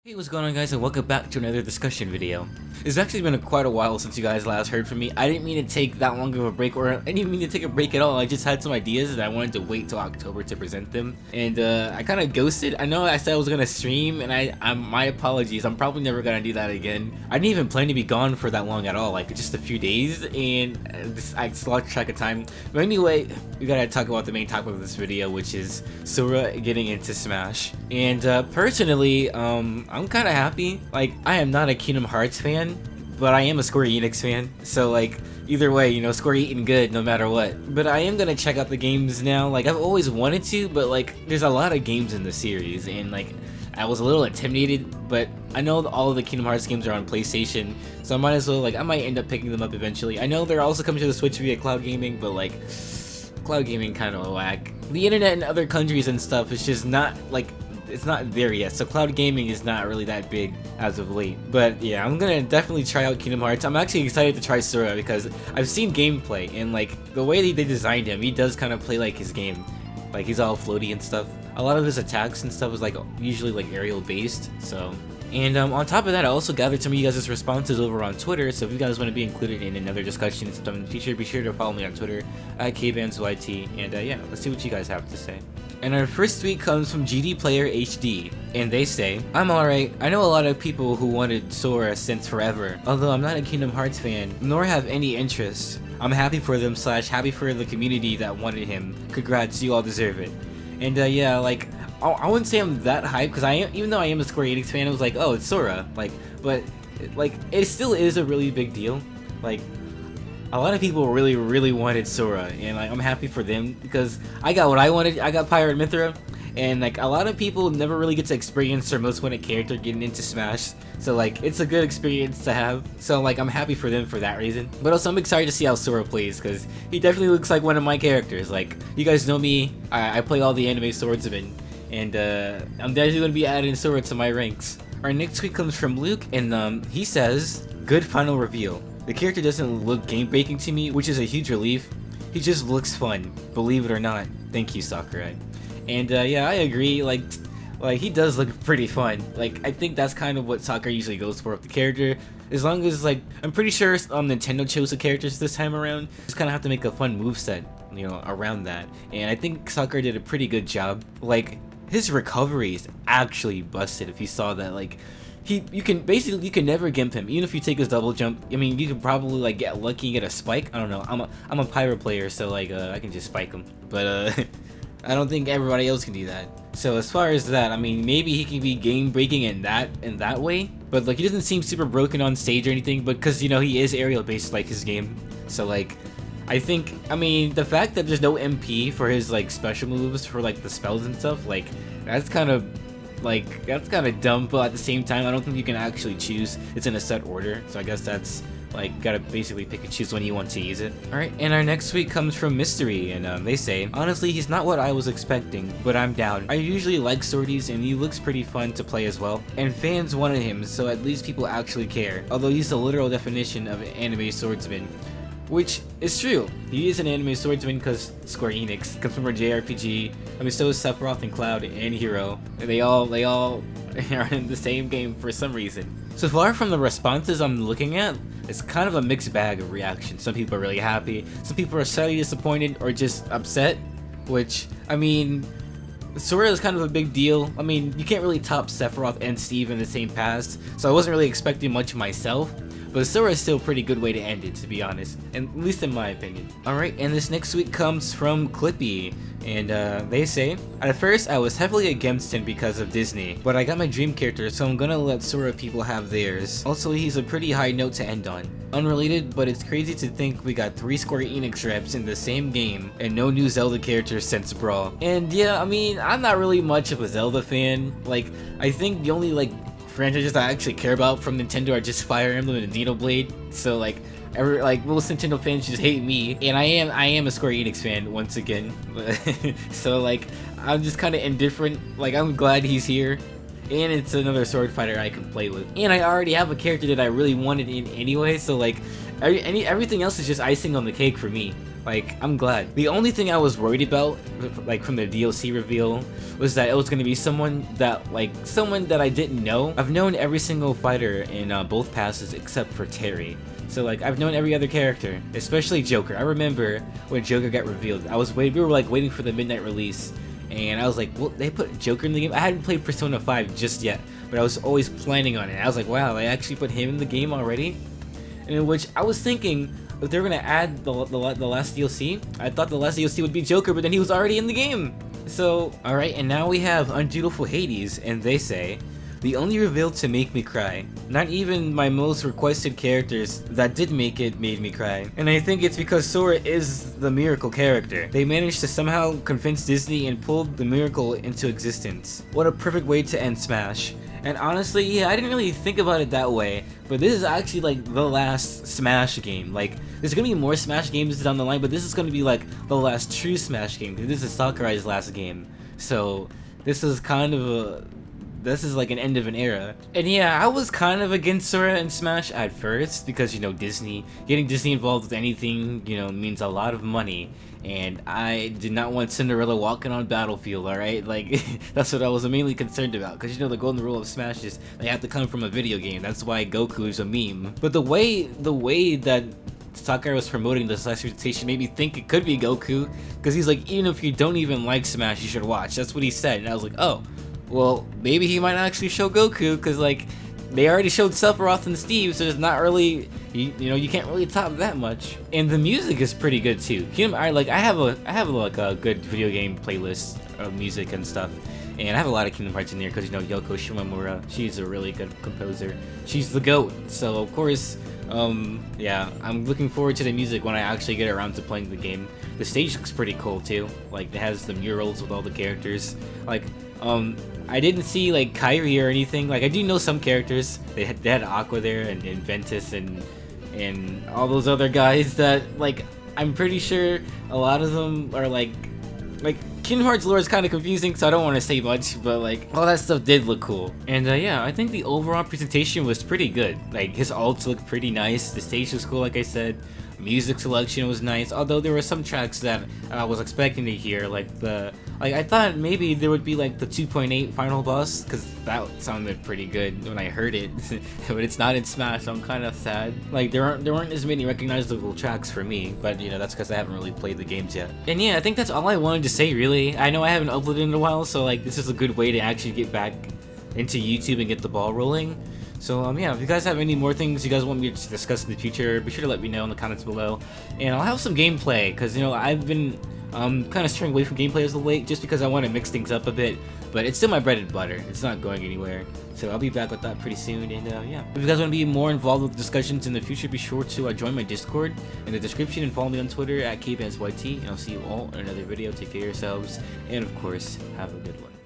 Hey, what's going on, guys, and welcome back to another discussion video. It's actually been quite a while since you guys last heard from me. I didn't mean to take that long of a break, or I didn't even mean to take a break at all. I just had some ideas and I wanted to wait till October to present them. And I kind of ghosted. I know I said I was gonna stream, and my apologies. I'm probably never gonna do that again. I didn't even plan to be gone for that long at all, like just a few days, and I just lost track of time. But anyway, we gotta talk about the main topic of this video, which is Sora getting into Smash. And personally, I'm kind of happy. Like, I am not a Kingdom Hearts fan, but I am a Square Enix fan. So like, either way, you know, Square eating good no matter what. But I am gonna check out the games now. Like, I've always wanted to, but like, there's a lot of games in the series, and like, I was a little intimidated. But I know all of the Kingdom Hearts games are on PlayStation, so I might as well, like, I might end up picking them up eventually. I know they're also coming to the Switch via cloud gaming, but like, cloud gaming kind of whack. The internet in other countries and stuff is just not like, it's not there yet, so cloud gaming is not really that big as of late. But yeah, I'm gonna definitely try out Kingdom Hearts. I'm actually excited to try Sora because I've seen gameplay, and like, the way they designed him, he does kind of play like his game. Like, he's all floaty and stuff. A lot of his attacks and stuff is like usually like aerial based, so. And on top of that, I also gathered some of you guys' responses over on Twitter, so if you guys want to be included in another discussion sometime in the future, be sure to follow me on Twitter at kbandz, and yeah, let's see what you guys have to say. And our first tweet comes from GD Player HD, and they say, "I'm alright. I know a lot of people who wanted Sora since forever, although I'm not a Kingdom Hearts fan, nor have any interest. I'm happy for them / happy for the community that wanted him. Congrats, you all deserve it." And yeah, like, I wouldn't say I'm that hyped, because even though I am a Square Enix fan, I was like, oh, it's Sora. Like, but like, it still is a really big deal. Like, a lot of people really wanted Sora, and like, I'm happy for them because I got what I wanted. I got Pirate Mythra, and like, a lot of people never really get to experience their most wanted character getting into Smash, so like, it's a good experience to have. So like, I'm happy for them for that reason. But also, I'm excited to see how Sora plays, because he definitely looks like one of my characters. Like, you guys know me, I play all the anime swordsmen, and I'm definitely gonna be adding Sora to my ranks. Our next tweet comes from Luke, and he says, "Good final reveal. The character doesn't look game-breaking to me, which is a huge relief. He just looks fun, believe it or not. Thank you, Sakurai." And yeah, I agree. Like he does look pretty fun. Like, I think that's kind of what Sakurai usually goes for with the character. As long as, like, I'm pretty sure Nintendo chose the characters this time around. Just kind of have to make a fun moveset, you know, around that. And I think Sakurai did a pretty good job. Like, his recovery is actually busted. If you saw that, like, you can never gimp him, even if you take his double jump. I mean, you could probably like get lucky and get a spike. I don't know. I'm a pyro player, so like I can just spike him. But I don't think everybody else can do that. So as far as that, I mean, maybe he can be game breaking in that way. But like, he doesn't seem super broken on stage or anything. But because, you know, he is aerial based like his game, so like, I mean, the fact that there's no MP for his like special moves for like the spells and stuff, like, that's kind of dumb, but at the same time, I don't think you can actually choose. It's in a set order, so I guess that's like, gotta basically pick and choose when you want to use it. Alright, and our next tweet comes from Mystery, and they say, "Honestly, he's not what I was expecting, but I'm down. I usually like Swordies, and he looks pretty fun to play as well. And fans wanted him, so at least people actually care. Although he's the literal definition of an anime swordsman." Which is true. He is an anime swordsman because Square Enix comes from a JRPG. I mean, so is Sephiroth and Cloud and Hero. They all are in the same game for some reason. So far from the responses I'm looking at, it's kind of a mixed bag of reactions. Some people are really happy, some people are slightly disappointed or just upset. Which, I mean, Sora is kind of a big deal. I mean, you can't really top Sephiroth and Steve in the same pass, so I wasn't really expecting much myself. But Sora is still a pretty good way to end it, to be honest, and at least in my opinion. Alright, and this next tweet comes from Clippy, and they say, "At first I was heavily against him because of Disney, but I got my dream character, so I'm gonna let Sora people have theirs. Also, he's a pretty high note to end on. Unrelated, but it's crazy to think we got 3 Square Enix reps in the same game and no new Zelda characters since Brawl." And yeah, I mean, I'm not really much of a Zelda fan. Like, I think the only like franchises I actually care about from Nintendo are just Fire Emblem and Xenoblade. So like, most Nintendo fans just hate me, and I am a Square Enix fan once again. So like, I'm just kind of indifferent. Like, I'm glad he's here, and it's another sword fighter I can play with, and I already have a character that I really wanted in anyway. So like, everything else is just icing on the cake for me. Like, I'm glad. The only thing I was worried about, like from the DLC reveal, was that it was gonna be someone that I didn't know. I've known every single fighter in both passes except for Terry. So like, I've known every other character, especially Joker. I remember when Joker got revealed. We were like waiting for the midnight release, and I was like, well, they put Joker in the game? I hadn't played Persona 5 just yet, but I was always planning on it. I was like, wow, they actually put him in the game already? And in which I was thinking, if they were gonna add the last DLC, I thought the last DLC would be Joker, but then he was already in the game. So, alright, and now we have Undutiful Hades, and they say, the only reveal to make me cry. Not even my most requested characters that did make it made me cry. And I think it's because Sora is the miracle character. They managed to somehow convince Disney and pulled the miracle into existence. What a perfect way to end Smash. And honestly, yeah, I didn't really think about it that way, but this is actually like the last Smash game. Like, there's gonna be more Smash games down the line, but this is gonna be like the last true Smash game. This is Sakurai's last game. So, this is kind of this is like an end of an era. And yeah, I was kind of against Sora and Smash at first because, you know, getting Disney involved with anything, you know, means a lot of money. And I did not want Cinderella walking on Battlefield, alright? Like, that's what I was mainly concerned about. Because, you know, the golden rule of Smash is they have to come from a video game. That's why Goku is a meme. But the way that Sakurai was promoting this last presentation made me think it could be Goku. Because he's like, even if you don't even like Smash, you should watch. That's what he said. And I was like, oh, well, maybe he might actually show Goku. Because, like, they already showed Sephiroth and Steve, so there's not really, you know, you can't really top that much. And the music is pretty good too. I have like a good video game playlist of music and stuff, and I have a lot of Kingdom Hearts in there because, you know, Yoko Shimomura, she's a really good composer. She's the GOAT. So of course, yeah, I'm looking forward to the music when I actually get around to playing the game. The stage looks pretty cool too. Like, it has the murals with all the characters. Like, I didn't see like Kyrie or anything. Like, I do know some characters. They had Aqua there and Ventus and all those other guys that, like, I'm pretty sure a lot of them are like Kingdom Hearts lore is kind of confusing, so I don't want to say much, but like, all that stuff did look cool. And yeah, I think the overall presentation was pretty good. Like, his ults looked pretty nice, the stage was cool, like I said. Music selection was nice, although there were some tracks that I was expecting to hear, like I thought maybe there would be like the 2.8 final boss, because that sounded pretty good when I heard it, but it's not in Smash, so I'm kind of sad. Like, there weren't as many recognizable tracks for me, but, you know, that's because I haven't really played the games yet. And yeah, I think that's all I wanted to say, really. I know I haven't uploaded in a while, so like, this is a good way to actually get back into YouTube and get the ball rolling. So yeah, if you guys have any more things you guys want me to discuss in the future, be sure to let me know in the comments below. And I'll have some gameplay, because, you know, I've been kind of straying away from gameplay as of late, just because I want to mix things up a bit. But it's still my bread and butter. It's not going anywhere. So I'll be back with that pretty soon. And yeah, if you guys want to be more involved with discussions in the future, be sure to join my Discord in the description and follow me on Twitter at kbandz. And I'll see you all in another video. Take care of yourselves, and of course, have a good one.